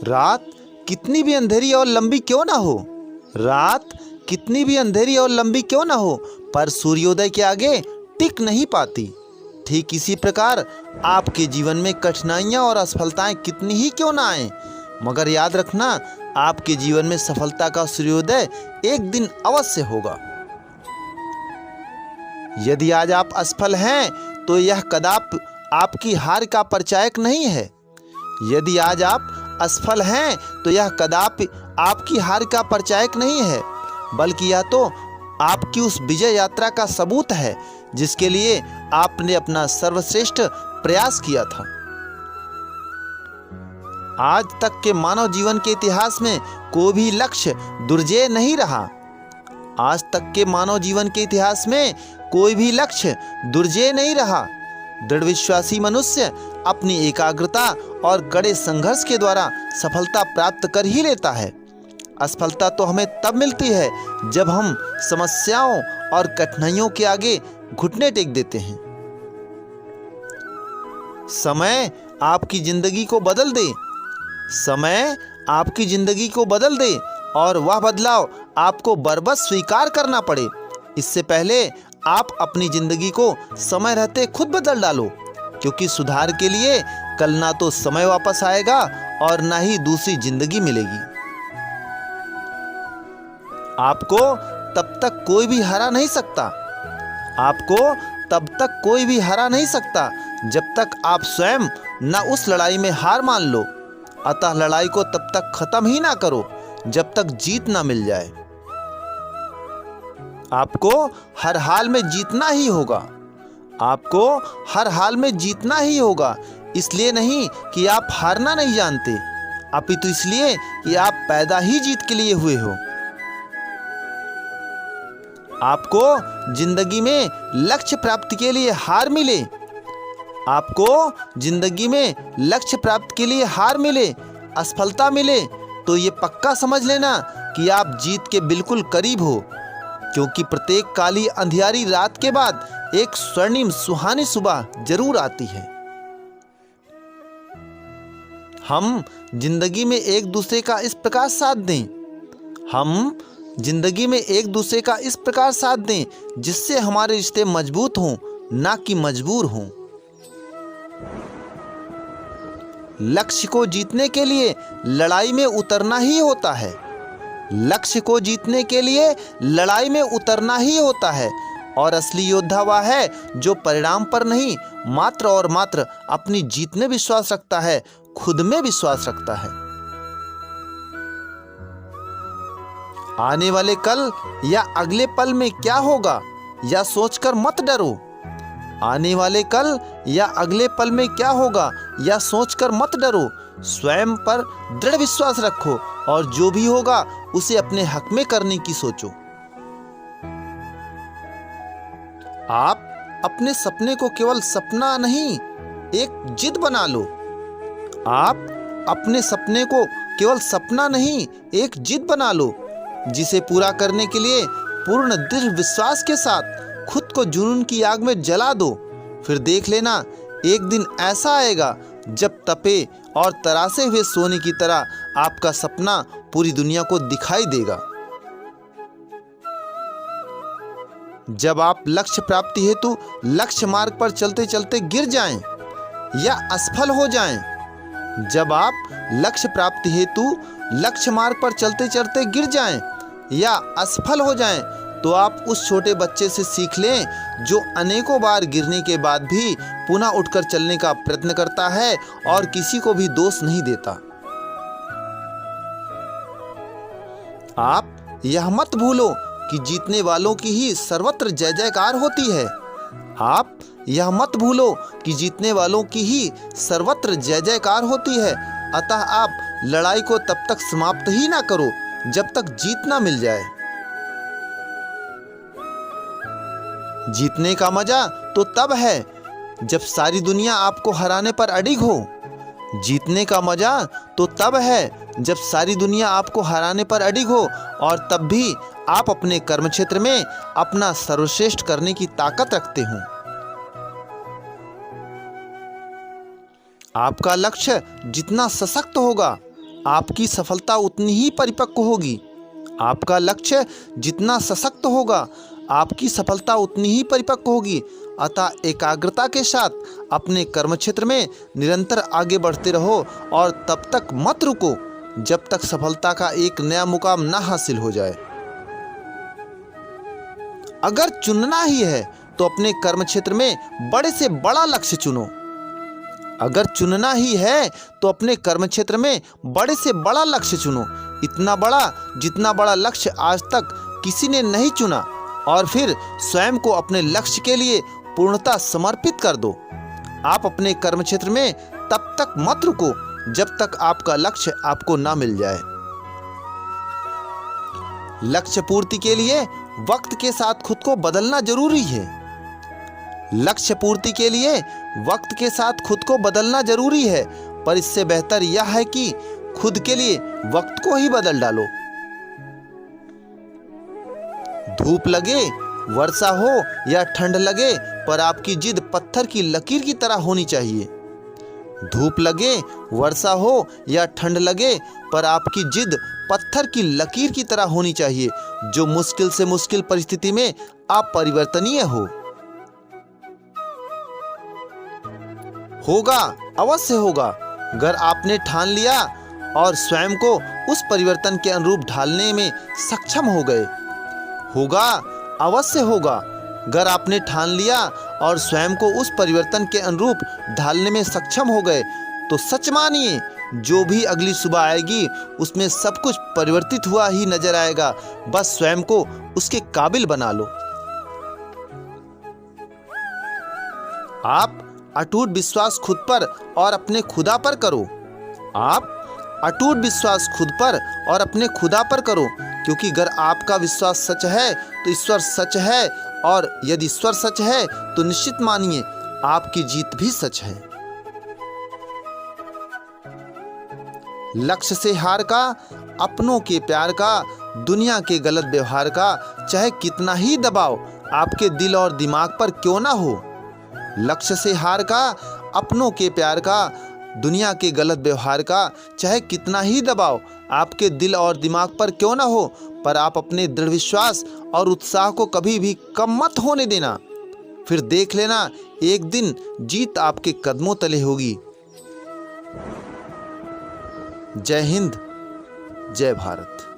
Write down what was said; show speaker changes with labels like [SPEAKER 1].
[SPEAKER 1] रात कितनी भी अंधेरी और लंबी क्यों ना हो, रात कितनी भी अंधेरी और लंबी क्यों ना हो, पर सूर्योदय के आगे टिक नहीं पाती। ठीक इसी प्रकार आपके जीवन में कठिनाइयां और असफलताएं कितनी ही क्यों ना आए, मगर याद रखना, आपके जीवन में सफलता का सूर्योदय एक दिन अवश्य होगा। यदि आज आप असफल हैं तो यह कदापि आपकी हार का परिचायक नहीं है। यदि आज आप असफल हैं तो यह कदापि आपकी हार का परिचायक नहीं है, बल्कि यह तो आपकी उस विजय यात्रा का सबूत है जिसके लिए आपने अपना सर्वश्रेष्ठ प्रयास किया था। आज तक के मानव जीवन के इतिहास में कोई भी लक्ष्य दुर्जेय नहीं रहा। आज तक के मानव जीवन के इतिहास में कोई भी लक्ष्य दुर्जेय नहीं रहा। दृढ़ विश्वासी मनुष्य अपनी एकाग्रता और कड़े संघर्ष के द्वारा सफलता प्राप्त कर ही लेता है। असफलता तो हमें तब मिलती है जब हम समस्याओं और कठिनाइयों के आगे घुटने टेक देते हैं। समय आपकी जिंदगी को बदल दे, समय आपकी जिंदगी को बदल दे और वह बदलाव आपको बरबस स्वीकार करना पड़े, इससे पहले आप अपनी जिंदगी को समय रहते खुद बदल डालो, क्योंकि सुधार के लिए कल ना तो समय वापस आएगा और ना ही दूसरी जिंदगी मिलेगी। आपको तब तक कोई भी हरा नहीं सकता, आपको तब तक कोई भी हरा नहीं सकता जब तक आप स्वयं न उस लड़ाई में हार मान लो। अतः लड़ाई को तब तक खत्म ही ना करो जब तक जीत ना मिल जाए। आपको हर हाल में जीतना ही होगा, आपको हर हाल में जीतना ही होगा। इसलिए नहीं कि आप हारना नहीं जानते, अपितु इसलिए कि आप पैदा ही जीत के लिए हुए हो। आपको जिंदगी में लक्ष्य प्राप्ति के लिए हार मिले, आपको जिंदगी में लक्ष्य प्राप्ति के लिए हार मिले, असफलता मिले, तो ये पक्का समझ लेना कि आप जीत के बिल्कुल करीब हो, क्योंकि प्रत्येक काली अंधियारी रात के बाद एक स्वर्णिम सुहानी सुबह जरूर आती है। हम जिंदगी में एक दूसरे का इस प्रकार साथ दें, हम जिंदगी में एक दूसरे का इस प्रकार साथ दें जिससे हमारे रिश्ते मजबूत हों, ना कि मजबूर हों। लक्ष्य को जीतने के लिए लड़ाई में उतरना ही होता है, लक्ष्य को जीतने के लिए लड़ाई में उतरना ही होता है। और असली योद्धा वह है जो परिणाम पर नहीं, मात्र और मात्र अपनी जीत में विश्वास रखता है, खुद में विश्वास रखता है। आने वाले कल या अगले पल में क्या होगा या सोचकर मत डरो, आने वाले कल या अगले पल में क्या होगा या सोचकर मत डरो। स्वयं पर दृढ़ विश्वास रखो और जो भी होगा उसे अपने हक में करने की सोचो। आप अपने सपने को केवल सपना नहीं, एक जिद बना लो। आप अपने सपने को केवल सपना नहीं, एक जिद बना लो, जिसे पूरा करने के लिए पूर्ण दृढ़ विश्वास के साथ खुद को जुनून की आग में जला दो। फिर देख लेना, एक दिन ऐसा आएगा जब तपे और तरासे हुए सोने की तरह आपका सपना पूरी दुनिया को दिखाई देगा। जब आप लक्ष्य प्राप्ति हेतु लक्ष्य मार्ग पर चलते चलते गिर जाएं या असफल हो जाएं, जब आप लक्ष्य प्राप्ति हेतु लक्ष्य मार्ग पर चलते चलते गिर जाएं या असफल हो जाएं, तो आप उस छोटे बच्चे से सीख लें जो अनेकों बार गिरने के बाद भी पुनः उठकर चलने का प्रयत्न करता है और किसी को भी दोष नहीं देता। आप यह मत भूलो कि जीतने वालों की ही सर्वत्र जय जयकार होती है। आप यह मत भूलो कि जीतने वालों की ही सर्वत्र जय जयकार होती है। अतः आप लड़ाई को तब तक समाप्त ही ना करो जब तक जीत ना मिल जाए। जीतने का मजा तो तब है जब सारी दुनिया आपको हराने पर अडिग हो। जीतने का मजा तो तब है जब सारी दुनिया आपको हराने पर अडिग हो और तब भी आप अपने कर्म क्षेत्र में अपना सर्वश्रेष्ठ करने की ताकत रखते हो। आपका लक्ष्य जितना सशक्त होगा, आपकी सफलता उतनी ही परिपक्व होगी। आपका लक्ष्य जितना सशक्त होगा, आपकी सफलता उतनी ही परिपक्व होगी। अतः एकाग्रता के साथ अपने कर्म क्षेत्र में निरंतर आगे बढ़ते रहो और तब तक मत रुको जब तक सफलता का एक नया मुकाम ना हासिल हो जाए। अगर चुनना ही है तो अपने कर्म क्षेत्र में बड़े से बड़ा लक्ष्य चुनो। अगर चुनना ही है तो अपने कर्म क्षेत्र में बड़े से बड़ा लक्ष्य चुनो, इतना बड़ा जितना बड़ा लक्ष्य आज तक किसी ने नहीं चुना, और फिर स्वयं को अपने लक्ष्य के लिए पूर्णतः समर्पित कर दो। आप अपने कर्म क्षेत्र में तब तक मत रुको जब तक आपका लक्ष्य आपको ना मिल जाए। लक्ष्य पूर्ति के लिए वक्त के साथ खुद को बदलना जरूरी है। लक्ष्य पूर्ति के लिए वक्त के साथ खुद को बदलना जरूरी है, पर इससे बेहतर यह है कि खुद के लिए वक्त को ही बदल डालो। धूप लगे, वर्षा हो या ठंड लगे, पर आपकी जिद पत्थर की लकीर की तरह होनी चाहिए। धूप लगे, वर्षा हो या ठंड लगे, पर आपकी जिद पत्थर की लकीर की तरह होनी चाहिए, जो मुश्किल से मुश्किल परिस्थिति में अपरिवर्तनीय हो। होगा, अवश्य होगा, अगर आपने ठान लिया और स्वयं को उस परिवर्तन के अनुरूप ढालने में सक्षम हो गए। होगा, अवश्य होगा, अगर आपने ठान लिया और स्वयं को उस परिवर्तन के अनुरूप ढालने में सक्षम हो गए, तो सच मानिए जो भी अगली सुबह आएगी उसमें सब कुछ परिवर्तित हुआ ही नजर आएगा। बस स्वयं को उसके काबिल बना लो। आप अटूट विश्वास खुद पर और अपने खुदा पर करो। आप अटूट विश्वास खुद पर और अपने खुदा पर करो, क्योंकि अगर आपका विश्वास सच है तो ईश्वर सच है, और यदि ईश्वर सच है तो निश्चित मानिए आपकी जीत भी सच है। लक्ष्य से हार का, अपनों के प्यार का, दुनिया के गलत व्यवहार का चाहे कितना ही दबाव आपके दिल और दिमाग पर क्यों ना हो, लक्ष्य से हार का, अपनों के प्यार का, दुनिया के गलत व्यवहार का चाहे कितना ही दबाव आपके दिल और दिमाग पर क्यों ना हो, पर आप अपने दृढ़ विश्वास और उत्साह को कभी भी कम मत होने देना। फिर देख लेना एक दिन जीत आपके कदमों तले होगी। जय हिंद, जय भारत।